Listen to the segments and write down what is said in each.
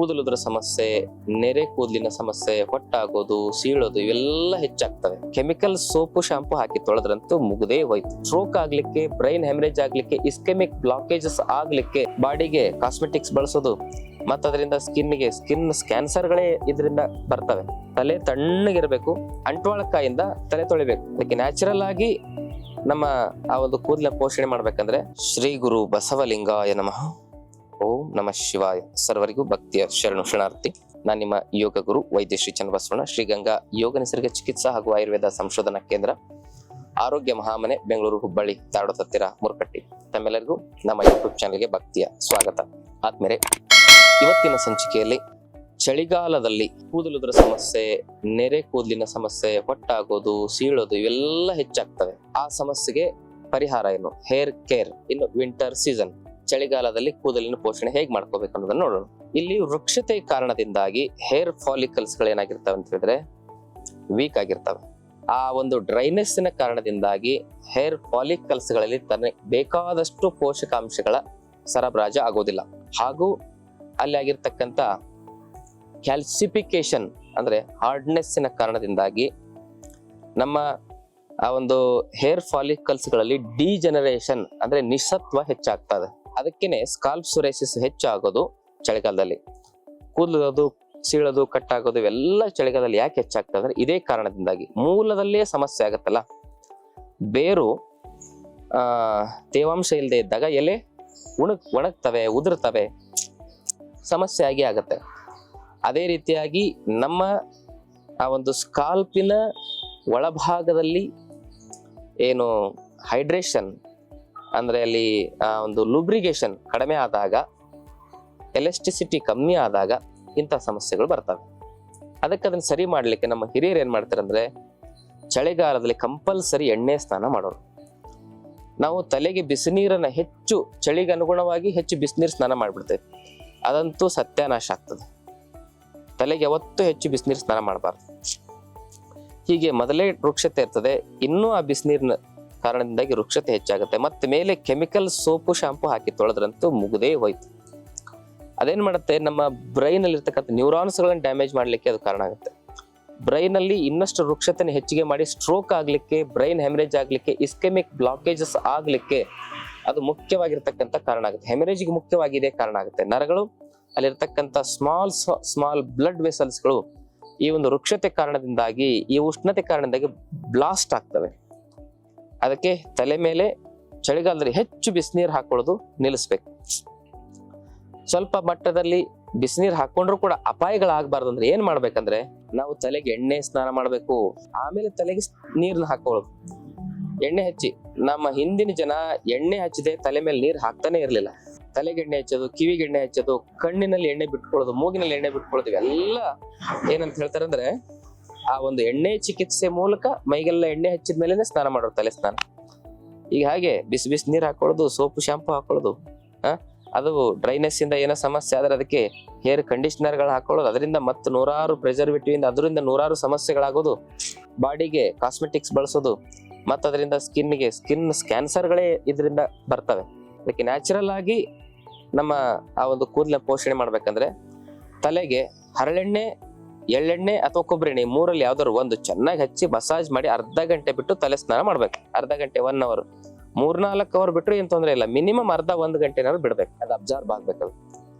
ಕೂದಲುದ್ರ ಸಮಸ್ಯೆ, ನೆರೆ ಕೂದಲಿನ ಸಮಸ್ಯೆ, ಹೊಟ್ಟಾಗೋದು, ಸೀಳೋದು ಇವೆಲ್ಲ ಹೆಚ್ಚಾಗ್ತವೆ. ಕೆಮಿಕಲ್ ಸೋಪು ಶಾಂಪು ಹಾಕಿ ತೊಳೆದ್ರಂತೂ ಮುಗ್ದೇ ಹೋಯ್ತು. ಸ್ಟ್ರೋಕ್ ಆಗ್ಲಿಕ್ಕೆ, ಬ್ರೈನ್ ಹೆಮರೇಜ್ ಆಗ್ಲಿಕ್ಕೆ, ಇಸ್ಕೆಮಿಕ್ ಬ್ಲಾಕೇಜಸ್ ಆಗ್ಲಿಕ್ಕೆ ಬಾಡಿಗೆ ಕಾಸ್ಮೆಟಿಕ್ಸ್ ಬಳಸೋದು ಮತ್ತ ಅದರಿಂದ ಸ್ಕಿನ್ ಕ್ಯಾನ್ಸರ್ಗಳೇ ಇದರಿಂದ ಬರ್ತವೆ. ತಲೆ ತಣ್ಣಗಿರ್ಬೇಕು, ಅಂಟ್ವಾಳಕಾಯಿಂದ ತಲೆ ತೊಳಿಬೇಕು. ಅದಕ್ಕೆ ನ್ಯಾಚುರಲ್ ಆಗಿ ನಮ್ಮ ಆ ಒಂದು ಕೂದಲ ಪೋಷಣೆ ಮಾಡ್ಬೇಕಂದ್ರೆ ಶ್ರೀ ಗುರು ಬಸವಲಿಂಗಾಯ ನಮಃ. ಓಂ ನಮಃ ಶಿವಾಯ. ಸರ್ವರಿಗೂ ಭಕ್ತಿಯ ಶರಣಾರ್ಥಿ. ನಾನು ನಿಮ್ಮ ಯೋಗ ಗುರು ವೈದ್ಯ ಶ್ರೀ ಚನ್ನಬಸವಣ್ಣ, ಶ್ರೀಗಂಗಾ ಯೋಗ ನಿಸರ್ಗ ಚಿಕಿತ್ಸಾ ಹಾಗೂ ಆಯುರ್ವೇದ ಸಂಶೋಧನಾ ಕೇಂದ್ರ, ಆರೋಗ್ಯ ಮಹಾಮನೆ, ಬೆಂಗಳೂರು, ಹುಬ್ಬಳ್ಳಿ, ಧಾರವಾಡ ಹತ್ತಿರ ಮುರುಕಟ್ಟಿ. ತಮ್ಮೆಲ್ಲರಿಗೂ ನಮ್ಮ ಯೂಟ್ಯೂಬ್ ಚಾನಲ್ಗೆ ಭಕ್ತಿಯ ಸ್ವಾಗತ. ಆದ್ಮೇಲೆ ಇವತ್ತಿನ ಸಂಚಿಕೆಯಲ್ಲಿ ಚಳಿಗಾಲದಲ್ಲಿ ಕೂದಲುದ್ರ ಸಮಸ್ಯೆ, ನೆರೆ ಕೂದಲಿನ ಸಮಸ್ಯೆ, ಹೊಟ್ಟಾಗೋದು, ಸೀಳೋದು ಇವೆಲ್ಲ ಹೆಚ್ಚಾಗ್ತವೆ. ಆ ಸಮಸ್ಯೆಗೆ ಪರಿಹಾರ ಏನು? Hair care. ಇನ್ನು ವಿಂಟರ್ ಸೀಸನ್, ಚಳಿಗಾಲದಲ್ಲಿ ಕೂದಲಿನ ಪೋಷಣೆ ಹೇಗೆ ಮಾಡ್ಕೋಬೇಕು ಅನ್ನೋದನ್ನ ನೋಡೋಣ. ಇಲ್ಲಿ ವೃಕ್ಷತೆ ಕಾರಣದಿಂದಾಗಿ ಹೇರ್ ಫಾಲಿಕಲ್ಸ್ ಗಳು ಏನಾಗಿರ್ತವೆ ಅಂತ ಹೇಳಿದ್ರೆ ವೀಕ್ ಆಗಿರ್ತವೆ. ಆ ಒಂದು ಡ್ರೈನೆಸ್ಸಿನ ಕಾರಣದಿಂದಾಗಿ ಹೇರ್ ಫಾಲಿಕಲ್ಸ್ ಗಳಲ್ಲಿ ತನ್ನ ಬೇಕಾದಷ್ಟು ಪೋಷಕಾಂಶಗಳ ಸರಬರಾಜು ಆಗೋದಿಲ್ಲ. ಹಾಗೂ ಅಲ್ಲಿ ಆಗಿರ್ತಕ್ಕಂಥ ಕ್ಯಾಲ್ಸಿಫಿಕೇಶನ್ ಅಂದ್ರೆ ಹಾರ್ಡ್ನೆಸ್ಸಿನ ಕಾರಣದಿಂದಾಗಿ ನಮ್ಮ ಆ ಒಂದು ಹೇರ್ ಫಾಲಿಕಲ್ಸ್ ಗಳಲ್ಲಿ ಡಿಜೆನರೇಷನ್ ಅಂದ್ರೆ ನಿಶತ್ವ ಹೆಚ್ಚಾಗ್ತದೆ. ಅದಕ್ಕೇನೆ ಸ್ಕಾಲ್ಪ್ ಸೊರೇಸಿಸ್ ಹೆಚ್ಚಾಗೋದು ಚಳಿಗಾಲದಲ್ಲಿ. ಕೂದಲೋದು, ಸೀಳೋದು, ಕಟ್ಟಾಗೋದು ಇವೆಲ್ಲ ಚಳಿಗಾಲದಲ್ಲಿ ಯಾಕೆ ಹೆಚ್ಚಾಗ್ತದೆ ಅಂದ್ರೆ ಇದೇ ಕಾರಣದಿಂದಾಗಿ. ಮೂಲದಲ್ಲೇ ಸಮಸ್ಯೆ ಆಗತ್ತಲ್ಲ. ಬೇರು ತೇವಾಂಶ ಇಲ್ಲದೆ ಇದ್ದಾಗ ಎಲೆ ಒಣಗ್ತವೆ, ಉದುರ್ತವೆ, ಸಮಸ್ಯೆ ಆಗಿ ಆಗತ್ತೆ. ಅದೇ ರೀತಿಯಾಗಿ ನಮ್ಮ ಆ ಒಂದು ಸ್ಕಾಲ್ಪಿನ ಒಳಭಾಗದಲ್ಲಿ ಏನು ಹೈಡ್ರೇಷನ್ ಅಂದ್ರೆ ಅಲ್ಲಿ ಒಂದು ಲುಬ್ರಿಗೇಷನ್ ಕಡಿಮೆ ಆದಾಗ, ಎಲೆಸ್ಟಿಸಿಟಿ ಕಮ್ಮಿ ಆದಾಗ ಇಂಥ ಸಮಸ್ಯೆಗಳು ಬರ್ತವೆ. ಅದಕ್ಕೆ ಅದನ್ನ ಸರಿ ಮಾಡ್ಲಿಕ್ಕೆ ನಮ್ಮ ಹಿರಿಯರು ಏನ್ ಮಾಡ್ತಾರೆ ಅಂದ್ರೆ ಚಳಿಗಾಲದಲ್ಲಿ ಕಂಪಲ್ಸರಿ ಎಣ್ಣೆ ಸ್ನಾನ ಮಾಡೋರು. ನಾವು ತಲೆಗೆ ಬಿಸಿನೀರನ್ನ ಹೆಚ್ಚು, ಚಳಿಗೆ ಅನುಗುಣವಾಗಿ ಹೆಚ್ಚು ಬಿಸಿನೀರು ಸ್ನಾನ ಮಾಡ್ಬಿಡ್ತೇವೆ. ಅದಂತೂ ಸತ್ಯಾನಾಶ ಆಗ್ತದೆ. ತಲೆಗೆ ಯಾವತ್ತೂ ಹೆಚ್ಚು ಬಿಸಿನೀರು ಸ್ನಾನ ಮಾಡಬಾರ್ದು. ಹೀಗೆ ಮೊದಲೇ ವೃಕ್ಷತೆ ಇರ್ತದೆ, ಇನ್ನೂ ಆ ಬಿಸಿನೀರಿನ ಕಾರಣದಿಂದಾಗಿ ವೃಕ್ಷತೆ ಹೆಚ್ಚಾಗುತ್ತೆ. ಮತ್ತೆ ಮೇಲೆ ಕೆಮಿಕಲ್ ಸೋಪು ಶಾಂಪು ಹಾಕಿ ತೊಳೆದ್ರಂತೂ ಮುಗ್ದೇ ಹೋಯ್ತು. ಅದೇನ್ ಮಾಡುತ್ತೆ, ನಮ್ಮ ಬ್ರೈನ್ ಅಲ್ಲಿ ಇರ್ತಕ್ಕಂಥ ನ್ಯೂರಾನ್ಸ್ ಗಳನ್ನ ಡ್ಯಾಮೇಜ್ ಮಾಡ್ಲಿಕ್ಕೆ ಅದು ಕಾರಣ ಆಗುತ್ತೆ. ಬ್ರೈನ್ ಅಲ್ಲಿ ಇನ್ನಷ್ಟು ವೃಕ್ಷತೆನ ಹೆಚ್ಚಿಗೆ ಮಾಡಿ ಸ್ಟ್ರೋಕ್ ಆಗ್ಲಿಕ್ಕೆ, ಬ್ರೈನ್ ಹೆಮರೇಜ್ ಆಗ್ಲಿಕ್ಕೆ, ಇಸ್ಕೆಮಿಕ್ ಬ್ಲಾಕೇಜಸ್ ಆಗ್ಲಿಕ್ಕೆ ಅದು ಮುಖ್ಯವಾಗಿರ್ತಕ್ಕಂಥ ಕಾರಣ ಆಗುತ್ತೆ. ಹೆಮರೇಜ್ಗೆ ಮುಖ್ಯವಾಗಿ ಇದೇ ಕಾರಣ ಆಗುತ್ತೆ. ನರಗಳು, ಅಲ್ಲಿರ್ತಕ್ಕಂಥ ಸ್ಮಾಲ್ ಬ್ಲಡ್ ವೆಸಲ್ಸ್ಗಳು ಈ ಒಂದು ವೃಕ್ಷತೆ ಕಾರಣದಿಂದಾಗಿ, ಈ ಉಷ್ಣತೆ ಕಾರಣದಿಂದಾಗಿ ಬ್ಲಾಸ್ಟ್ ಆಗ್ತವೆ. ಅದಕ್ಕೆ ತಲೆ ಮೇಲೆ ಚಳಿಗಾಲದಲ್ಲಿ ಹೆಚ್ಚು ಬಿಸಿನೀರು ಹಾಕೊಳ್ಳೋದು ನಿಲ್ಲಿಸ್ಬೇಕು. ಸ್ವಲ್ಪ ಮಟ್ಟದಲ್ಲಿ ಬಿಸಿನೀರು ಹಾಕೊಂಡ್ರು ಕೂಡ ಅಪಾಯಗಳಾಗಬಾರ್ದು ಅಂದ್ರೆ ಏನ್ ಮಾಡ್ಬೇಕಂದ್ರೆ ನಾವು ತಲೆಗೆ ಎಣ್ಣೆ ಸ್ನಾನ ಮಾಡ್ಬೇಕು. ಆಮೇಲೆ ತಲೆಗೆ ನೀರ್ನ ಹಾಕೊಳ್ಳೋದು. ಎಣ್ಣೆ ಹಚ್ಚಿ, ನಮ್ಮ ಹಿಂದಿನ ಜನ ಎಣ್ಣೆ ಹಚ್ಚದೆ ತಲೆ ಮೇಲೆ ನೀರು ಹಾಕ್ತಾನೆ ಇರ್ಲಿಲ್ಲ. ತಲೆಗೆ ಎಣ್ಣೆ ಹಚ್ಚೋದು, ಕಿವಿಗೆ ಎಣ್ಣೆ ಹಚ್ಚೋದು, ಕಣ್ಣಿನಲ್ಲಿ ಎಣ್ಣೆ ಬಿಟ್ಕೊಳ್ಳೋದು, ಮೂಗಿನಲ್ಲಿ ಎಣ್ಣೆ ಬಿಟ್ಕೊಳ್ಳೋದು ಇವೆಲ್ಲ ಏನಂತ ಹೇಳ್ತಾರೆ ಅಂದ್ರೆ ಆ ಒಂದು ಎಣ್ಣೆ ಚಿಕಿತ್ಸೆ ಮೂಲಕ ಮೈಗೆಲ್ಲ ಎಣ್ಣೆ ಹಚ್ಚಿದ ಮೇಲೆ ಸ್ನಾನ ಮಾಡೋದು, ತಲೆ ಸ್ನಾನ. ಈಗ ಹಾಗೆ ಬಿಸಿ ನೀರು ಹಾಕೊಳ್ಳೋದು, ಸೋಪು ಶಾಂಪು ಹಾಕೊಳ್ಳೋದು, ಅದು ಡ್ರೈನೆಸ್ ಇಂದ ಏನೋ ಸಮಸ್ಯೆ ಆದ್ರೆ ಅದಕ್ಕೆ ಹೇರ್ ಕಂಡೀಷನರ್ ಗಳು ಹಾಕೊಳ್ಳೋದು, ಅದರಿಂದ ಮತ್ತೆ ನೂರಾರು ಪ್ರಿಸರ್ವೇಟಿವ್ ಅದರಿಂದ ನೂರಾರು ಸಮಸ್ಯೆಗಳಾಗೋದು, ಬಾಡಿಗೆ ಕಾಸ್ಮೆಟಿಕ್ಸ್ ಬಳಸೋದು, ಮತ್ತ ಅದರಿಂದ ಸ್ಕಿನ್ ಕ್ಯಾನ್ಸರ್ಗಳೇ ಇದರಿಂದ ಬರ್ತವೆ. ಅದಕ್ಕೆ ನ್ಯಾಚುರಲ್ ಆಗಿ ನಮ್ಮ ಆ ಒಂದು ಕೂದಲ ಪೋಷಣೆ ಮಾಡ್ಬೇಕಂದ್ರೆ ತಲೆಗೆ ಹರಳೆಣ್ಣೆ, ಎಳ್ಳೆಣ್ಣೆ ಅಥವಾ ಕೊಬ್ಬರಿ ಎಣ್ಣೆ ಮೂರಲ್ಲಿ ಯಾವ್ದಾದ್ರು ಒಂದು ಚೆನ್ನಾಗಿ ಹಚ್ಚಿ ಮಸಾಜ್ ಮಾಡಿ ಅರ್ಧ ಗಂಟೆ ಬಿಟ್ಟು ತಲೆ ಸ್ನಾನ ಮಾಡ್ಬೇಕು. ಅರ್ಧ ಗಂಟೆ, 1 ಅವರ್, 3-4 ಅವರ್ ಬಿಟ್ಟರು ಏನ್ ತೊಂದ್ರೆ ಇಲ್ಲ. ಮಿನಿಮಮ್ ಅರ್ಧ 1 ಗಂಟೆನಾದ್ರು ಬಿಡ್ಬೇಕು, ಅದು ಅಬ್ಸರ್ವ್ ಆಗ್ಬೇಕದು.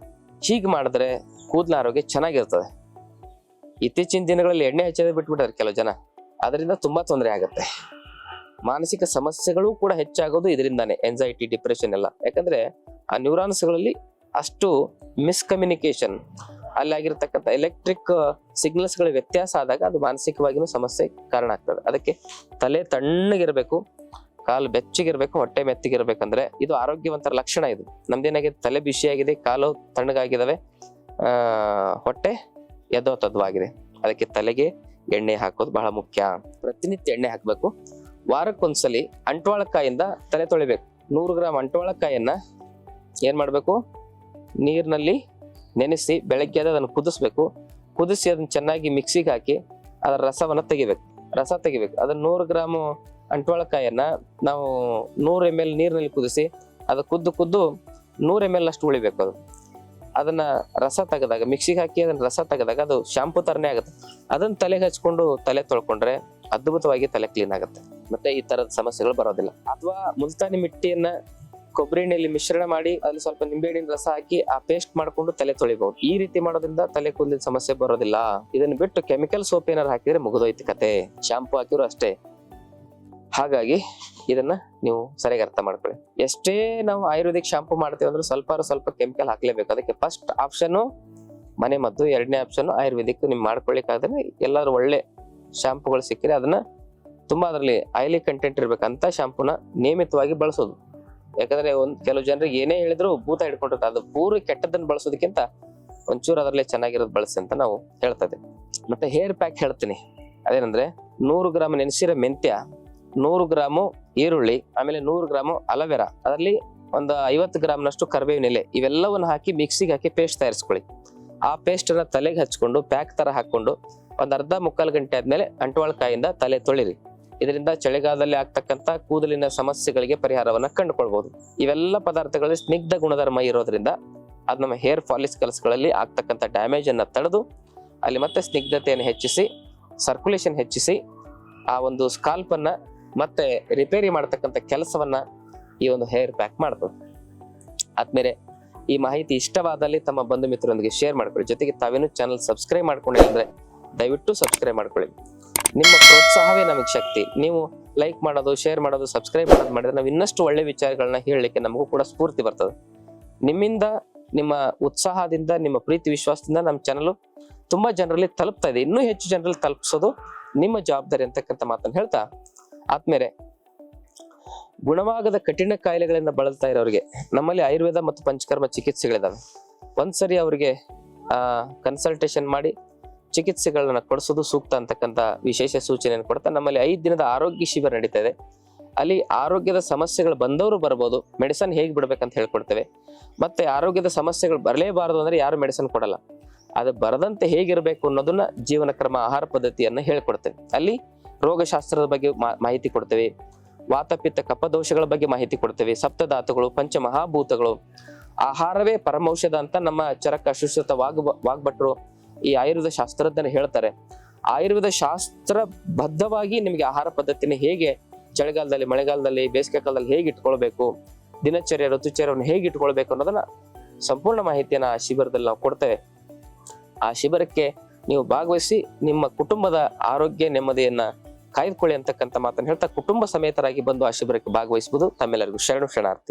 ಹೀಗೆ ಮಾಡಿದ್ರೆ ಕೂದಲ ಆರೋಗ್ಯ ಚೆನ್ನಾಗಿರ್ತದೆ. ಇತ್ತೀಚಿನ ದಿನಗಳಲ್ಲಿ ಎಣ್ಣೆ ಹಚ್ಚೋದೇ ಬಿಟ್ಬಿಟ್ಟಾರೆ ಕೆಲವು ಜನ, ಅದರಿಂದ ತುಂಬಾ ತೊಂದರೆ ಆಗುತ್ತೆ. ಮಾನಸಿಕ ಸಮಸ್ಯೆಗಳು ಕೂಡ ಹೆಚ್ಚಾಗೋದು ಇದರಿಂದಾನೆ, ಎಂಜೈಟಿ, ಡಿಪ್ರೆಷನ್ ಎಲ್ಲ. ಯಾಕಂದ್ರೆ ಆ ನ್ಯೂರಾನ್ಸ್ಗಳಲ್ಲಿ ಅಷ್ಟು ಮಿಸ್ಕಮ್ಯುನಿಕೇಶನ್, ಅಲ್ಲಾಗಿರ್ತಕ್ಕಂಥ ಎಲೆಕ್ಟ್ರಿಕ್ ಸಿಗ್ನಲ್ಸ್ ಗಳ ವ್ಯತ್ಯಾಸ ಆದಾಗ ಅದು ಮಾನಸಿಕವಾಗಿನೂ ಸಮಸ್ಯೆ ಕಾರಣ ಆಗ್ತದೆ. ಅದಕ್ಕೆ ತಲೆ ತಣ್ಣಗಿರ್ಬೇಕು, ಕಾಲು ಬೆಚ್ಚಗಿರ್ಬೇಕು, ಹೊಟ್ಟೆ ಮೆತ್ತಗಿರ್ಬೇಕಂದ್ರೆ ಇದು ಆರೋಗ್ಯವಂತರ ಲಕ್ಷಣ. ಇದು ನಮ್ದೇನಾಗಿದೆ, ತಲೆ ಬಿಸಿಯಾಗಿದೆ, ಕಾಲು ತಣ್ಣಗಾಗಿದಾವೆ, ಹೊಟ್ಟೆ ಎದ್ದೋತದ್ವಾಗಿದೆ. ಅದಕ್ಕೆ ತಲೆಗೆ ಎಣ್ಣೆ ಹಾಕೋದು ಬಹಳ ಮುಖ್ಯ. ಪ್ರತಿನಿತ್ಯ ಎಣ್ಣೆ ಹಾಕ್ಬೇಕು. ವಾರಕ್ಕೊಂದ್ಸಲಿ ಅಂಟ್ವಾಳಕಾಯಿಂದ ತಲೆ ತೊಳಿಬೇಕು. 100 ಗ್ರಾಮ್ ಅಂಟ್ವಾಳಕಾಯನ್ನ ಏನ್ ಮಾಡ್ಬೇಕು, ನೀರಿನಲ್ಲಿ ನೆನೆಸಿ ಬೆಳಗ್ಗೆ ಅದನ್ನು ಕುದಿಸ್ಬೇಕು. ಕುದಿಸಿ ಅದನ್ನ ಚೆನ್ನಾಗಿ ಮಿಕ್ಸಿಗೆ ಹಾಕಿ ಅದರ ರಸವನ್ನ ತೆಗಿಬೇಕು. ಅದನ್ನ 100 ಗ್ರಾಮ್ ಅಂಟ್ವಾಳಕಾಯನ್ನ ನಾವು 100 ml ನೀರಿನಲ್ಲಿ ಕುದಿಸಿ ಅದು ಕುದ್ದು 100 ml ಅಷ್ಟು ಉಳಿಬೇಕು. ಅದನ್ನ ರಸ ತೆಗೆದಾಗ, ಮಿಕ್ಸಿಗೆ ಹಾಕಿ ಅದನ್ನ ರಸ ತೆಗೆದಾಗ ಅದು ಶಾಂಪೂ ತರನೇ ಆಗುತ್ತೆ. ಅದನ್ನ ತಲೆಗೆ ಹಚ್ಕೊಂಡು ತಲೆ ತೊಳ್ಕೊಂಡ್ರೆ ಅದ್ಭುತವಾಗಿ ತಲೆ ಕ್ಲೀನ್ ಆಗುತ್ತೆ, ಮತ್ತೆ ಈ ತರದ ಸಮಸ್ಯೆಗಳು ಬರೋದಿಲ್ಲ. ಅಥವಾ ಮುಲ್ತಾನಿ ಮಿಟ್ಟಿಯನ್ನ ಕೊಬ್ಬರಿ ಎಣ್ಣೆಯಲ್ಲಿ ಮಿಶ್ರಣ ಮಾಡಿ ಅಲ್ಲಿ ಸ್ವಲ್ಪ ನಿಂಬೆಹಣ್ಣಿನ ರಸ ಹಾಕಿ ಆ ಪೇಸ್ಟ್ ಮಾಡ್ಕೊಂಡು ತಲೆ ತೊಳಿಬಹುದು. ಈ ರೀತಿ ಮಾಡೋದ್ರಿಂದ ತಲೆ ಕೂದಲಿನ ಸಮಸ್ಯೆ ಬರೋದಿಲ್ಲ. ಇದನ್ನ ಬಿಟ್ಟು ಕೆಮಿಕಲ್ ಸೋಪ್ ಏನಾರು ಹಾಕಿದ್ರೆ ಮುಗಿದೋಯ್ತು ಕತೆ, ಶಾಂಪೂ ಹಾಕಿದ್ರು ಅಷ್ಟೇ. ಹಾಗಾಗಿ ಇದನ್ನ ನೀವು ಸರಿಯಾಗಿ ಅರ್ಥ ಮಾಡ್ಕೊಳ್ಳಿ. ಎಷ್ಟೇ ನಾವು ಆಯುರ್ವೇದಿಕ್ ಶಾಂಪೂ ಮಾಡ್ತೇವೆ ಅಂದ್ರೆ ಸ್ವಲ್ಪ ಕೆಮಿಕಲ್ ಹಾಕ್ಲೇಬೇಕು. ಅದಕ್ಕೆ ಫಸ್ಟ್ ಆಪ್ಷನ್ ಮನೆ ಮದ್ದು, ಎರಡನೇ ಆಪ್ಷನ್ ಆಯುರ್ವೇದಿಕ್. ನಿಮ್ ಮಾಡ್ಕೊಳ್ಳಿಕ್ಕಾದ್ರೆ ಎಲ್ಲಾದ್ರೂ ಒಳ್ಳೆ ಶಾಂಪೂಗಳು ಸಿಕ್ಕಿದ್ರೆ ಅದನ್ನ ತುಂಬಾ ಅದರಲ್ಲಿ ಆಯಿಲಿ ಕಂಟೆಂಟ್ ಇರ್ಬೇಕಂತ ಶಾಂಪೂನ ನಿಯಮಿತವಾಗಿ ಬಳಸೋದು. ಯಾಕಂದ್ರೆ ಕೆಲವು ಜನರಿಗೆ ಏನೇ ಹೇಳಿದ್ರು ಭೂತ ಹಿಡ್ಕೊಂಡಿರ್ತಾರೆ. ಅದು ಪೂರ ಕೆಟ್ಟದನ್ನ ಬಳಸೋದಕ್ಕಿಂತ ಒಂಚೂರು ಅದರಲ್ಲೇ ಚೆನ್ನಾಗಿರೋದು ಬಳಸಿ ಅಂತ ನಾವು ಹೇಳ್ತಾ ಇದ್ದೇವೆ. ಮತ್ತೆ ಹೇರ್ ಪ್ಯಾಕ್ ಹೇಳ್ತೀನಿ. ಅದೇನಂದ್ರೆ 100 ಗ್ರಾಮ್ ನೆನೆಸಿರೋ ಮೆಂತ್ಯ, 100 ಗ್ರಾಮು ಈರುಳ್ಳಿ, ಆಮೇಲೆ 100 ಗ್ರಾಮು ಅಲೋವೆರಾ, ಅದರಲ್ಲಿ ಒಂದು 50 ಗ್ರಾಮ್ನಷ್ಟು ಕರಿಬೇವಿನ ಎಲೆ, ಇವೆಲ್ಲವನ್ನು ಹಾಕಿ ಮಿಕ್ಸಿಗೆ ಹಾಕಿ ಪೇಸ್ಟ್ ತಯಾರಿಸ್ಕೊಳ್ಳಿ. ಆ ಪೇಸ್ಟ್ ಅನ್ನ ತಲೆಗೆ ಹಚ್ಕೊಂಡು ಪ್ಯಾಕ್ ತರ ಹಾಕೊಂಡು ಒಂದ್ ಅರ್ಧ ಮುಕ್ಕಾಲು ಗಂಟೆ ಆದ್ಮೇಲೆ ಅಂಟುವಾಳಕಾಯಿಂದ ತಲೆ ತೊಳಿರಿ. ಇದರಿಂದ ಚಳಿಗಾಲದಲ್ಲಿ ಆಗ್ತಕ್ಕಂತ ಕೂದಲಿನ ಸಮಸ್ಯೆಗಳಿಗೆ ಪರಿಹಾರವನ್ನ ಕಂಡುಕೊಳ್ಬಹುದು. ಇವೆಲ್ಲ ಪದಾರ್ಥಗಳಲ್ಲಿ ಸ್ನಿಗ್ಧ ಗುಣಧರ್ಮ ಇರೋದ್ರಿಂದ ಅದು ನಮ್ಮ ಹೇರ್ ಫಾಲಿಕಲ್ಸ್ಗಳಲ್ಲಿ ಆಗ್ತಕ್ಕಂಥ ಡ್ಯಾಮೇಜ್ ಅನ್ನ ತಡೆದು ಅಲ್ಲಿ ಮತ್ತೆ ಸ್ನಿಗ್ಧತೆಯನ್ನು ಹೆಚ್ಚಿಸಿ, ಸರ್ಕ್ಯುಲೇಷನ್ ಹೆಚ್ಚಿಸಿ, ಆ ಒಂದು ಸ್ಕಾಲ್ಪ್ ಅನ್ನ ಮತ್ತೆ ರಿಪೇರಿ ಮಾಡ್ತಕ್ಕಂಥ ಕೆಲಸವನ್ನ ಈ ಒಂದು ಹೇರ್ ಪ್ಯಾಕ್ ಮಾಡ್ತದೆ. ಆದ್ಮೇಲೆ ಈ ಮಾಹಿತಿ ಇಷ್ಟವಾದಲ್ಲಿ ತಮ್ಮ ಬಂಧು ಮಿತ್ರರೊಂದಿಗೆ ಶೇರ್ ಮಾಡ್ಕೊಳ್ಳಿ. ಜೊತೆಗೆ ತಾವೇನು ಚಾನಲ್ ಸಬ್ಸ್ಕ್ರೈಬ್ ಮಾಡ್ಕೊಂಡಿಲ್ಲ ಅಂದ್ರೆ ದಯವಿಟ್ಟು ಸಬ್ಸ್ಕ್ರೈಬ್ ಮಾಡ್ಕೊಳ್ಳಿ. ನಿಮ್ಮ ಪ್ರೋತ್ಸಾಹವೇ ನಮಗೆ ಶಕ್ತಿ. ನೀವು ಲೈಕ್ ಮಾಡೋದು, ಶೇರ್ ಮಾಡೋದು, ಸಬ್ಸ್ಕ್ರೈಬ್ ಮಾಡೋದು ಮಾಡಿದ್ರೆ ನಾವು ಇನ್ನಷ್ಟು ಒಳ್ಳೆ ವಿಚಾರಗಳನ್ನ ಹೇಳಲಿಕ್ಕೆ ನಮಗೂ ಕೂಡ ಸ್ಫೂರ್ತಿ ಬರ್ತದೆ. ನಿಮ್ಮಿಂದ, ನಿಮ್ಮ ಉತ್ಸಾಹದಿಂದ, ನಿಮ್ಮ ಪ್ರೀತಿ ವಿಶ್ವಾಸದಿಂದ ನಮ್ಮ ಚಾನಲ್ ತುಂಬಾ ಜನರಲ್ಲಿ ತಲುಪ್ತಾ ಇದೆ. ಇನ್ನೂ ಹೆಚ್ಚು ಜನರಲ್ಲಿ ತಲುಪಿಸೋದು ನಿಮ್ಮ ಜವಾಬ್ದಾರಿ ಅಂತಕ್ಕಂಥ ಮಾತನ್ನು ಹೇಳ್ತಾ, ಆದ್ಮೇಲೆ ಗುಣವಾಗದ ಕಠಿಣ ಕಾಯಿಲೆಗಳಿಂದ ಬಳಲ್ತಾ ಇರೋರಿಗೆ ನಮ್ಮಲ್ಲಿ ಆಯುರ್ವೇದ ಮತ್ತು ಪಂಚಕರ್ಮ ಚಿಕಿತ್ಸೆಗಳಿದಾವೆ. ಒಂದ್ಸರಿ ಅವರಿಗೆ ಕನ್ಸಲ್ಟೇಷನ್ ಮಾಡಿ ಚಿಕಿತ್ಸೆಗಳನ್ನ ಕೊಡಿಸೋದು ಸೂಕ್ತ ಅಂತಕ್ಕಂಥ ವಿಶೇಷ ಸೂಚನೆಯನ್ನು ಕೊಡ್ತಾ ನಮ್ಮಲ್ಲಿ 5 ದಿನದ ಆರೋಗ್ಯ ಶಿಬಿರ ನಡೀತಾ ಇದೆ. ಅಲ್ಲಿ ಆರೋಗ್ಯದ ಸಮಸ್ಯೆಗಳು ಬಂದವರು ಬರ್ಬೋದು, ಮೆಡಿಸನ್ ಹೇಗೆ ಬಿಡ್ಬೇಕಂತ ಹೇಳ್ಕೊಡ್ತೇವೆ. ಮತ್ತೆ ಆರೋಗ್ಯದ ಸಮಸ್ಯೆಗಳು ಬರಲೇಬಾರದು ಅಂದ್ರೆ ಯಾರು ಮೆಡಿಸನ್ ಕೊಡಲ್ಲ, ಅದು ಬರದಂತೆ ಹೇಗಿರ್ಬೇಕು ಅನ್ನೋದನ್ನ ಜೀವನ ಕ್ರಮ, ಆಹಾರ ಪದ್ಧತಿಯನ್ನ ಹೇಳ್ಕೊಡ್ತೇವೆ. ಅಲ್ಲಿ ರೋಗಶಾಸ್ತ್ರದ ಬಗ್ಗೆ ಮಾಹಿತಿ ಕೊಡ್ತೇವೆ, ವಾತಪಿತ್ತ ಕಫದೋಷಗಳ ಬಗ್ಗೆ ಮಾಹಿತಿ ಕೊಡ್ತೇವೆ, ಸಪ್ತಧಾತುಗಳು, ಪಂಚಮಹಾಭೂತಗಳು, ಆಹಾರವೇ ಪರಮೌಷಧ ಅಂತ ನಮ್ಮ ಚರಕ ಶುಶ್ರುತ ವಾಗ್ಭಟ್ರು ಈ ಆಯುರ್ವೇದ ಶಾಸ್ತ್ರಜ್ಞರು ಹೇಳ್ತಾರೆ. ಆಯುರ್ವೇದ ಶಾಸ್ತ್ರ ಬದ್ಧವಾಗಿ ನಿಮಗೆ ಆಹಾರ ಪದ್ಧತಿನ ಹೇಗೆ ಚಳಿಗಾಲದಲ್ಲಿ, ಮಳೆಗಾಲದಲ್ಲಿ, ಬೇಸಿಗೆ ಕಾಲದಲ್ಲಿ ಹೇಗೆ ಇಟ್ಕೊಳ್ಬೇಕು, ದಿನಚರ್ಯ, ಋತುಚರ್ಯವನ್ನು ಹೇಗೆ ಇಟ್ಕೊಳ್ಬೇಕು ಅನ್ನೋದನ್ನ ಸಂಪೂರ್ಣ ಮಾಹಿತಿಯನ್ನ ಆ ಶಿಬಿರದಲ್ಲಿ ನಾವು ಕೊಡ್ತೇವೆ. ಆ ಶಿಬಿರಕ್ಕೆ ನೀವು ಭಾಗವಹಿಸಿ ನಿಮ್ಮ ಕುಟುಂಬದ ಆರೋಗ್ಯ ನೆಮ್ಮದಿಯನ್ನ ಕಾಯ್ದುಕೊಳ್ಳಿ ಅಂತಕ್ಕಂಥ ಮಾತನ್ನು ಹೇಳ್ತಾ ಕುಟುಂಬ ಸಮೇತರಾಗಿ ಬಂದು ಆ ಶಿಬಿರಕ್ಕೆ ಭಾಗವಹಿಸಬಹುದು. ತಮ್ಮೆಲ್ಲರಿಗೂ ಶರಣಾರ್ಥಿ.